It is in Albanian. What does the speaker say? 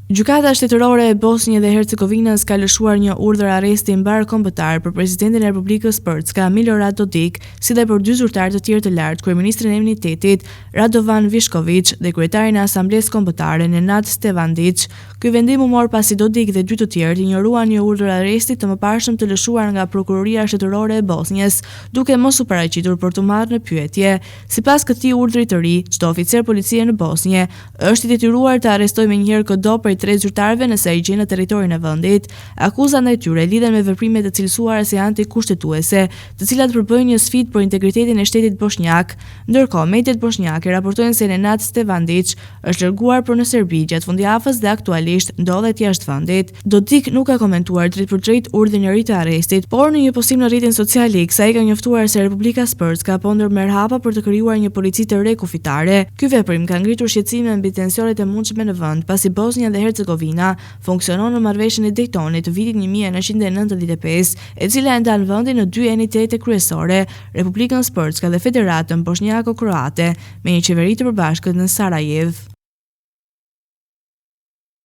Gjykata shtetërore e Bosnjë dhe Hercegovinës ka lëshuar një urdhër arresti mbar kombëtar për presidentin e Republikës Srpska Milorad Dodik, si dhe për dy zyrtarë të tjerë të lartë, kryeministrin e imunitetit Radovan Višković dhe kryetarin e Asamblesë Kombëtare Nenad Stevandić. Ky vendim u mor pasi Dodik dhe dy të tjerë injoruan një urdhër arresti të mëparshëm të lëshuar nga Prokuroria Shtetërore e Bosnjës, duke mos u paraqitur për të marrë në pyetje. Sipas këtij urdhri të ri, çdo oficer policie në Bosnjë është i detyruar të arrestojë menjëherë çdo prej 3 zyrtarëve nëse ai gjen në territorin e vendit. Akuzat ndaj tyre lidhen me veprime të cilësuara si antikushtetuese, të cilat përbëjnë një sfidë për integritetin e shtetit bosnjak. Ndërkohë, mediat bosnjake raportojnë se Nenad Stevandić është dërguar për në Serbi gjatë fundjavës dhe aktualisht ndodhet jashtë vendit. Dodik nuk ka komentuar drejtpërdrajt urdhrin e ri të arrestit, por në një postim në rrjetin social X ai ka njoftuar se Republika Srpska po ndërmerr hapa për të krijuar një polici të re kufitare. Ky veprim ka ngritur shqetësime mbi tensionet e mundshme në vend, pasi Bosnja dhe Hercegovina funksionon në marrëveshjen e Daytonit të vitit 1995, e cila e ndan vendin në dy entitete kryesore, Republikën Srpska dhe Federatën Bosnjako-Kroate, me një qeveri të përbashkët në Sarajev.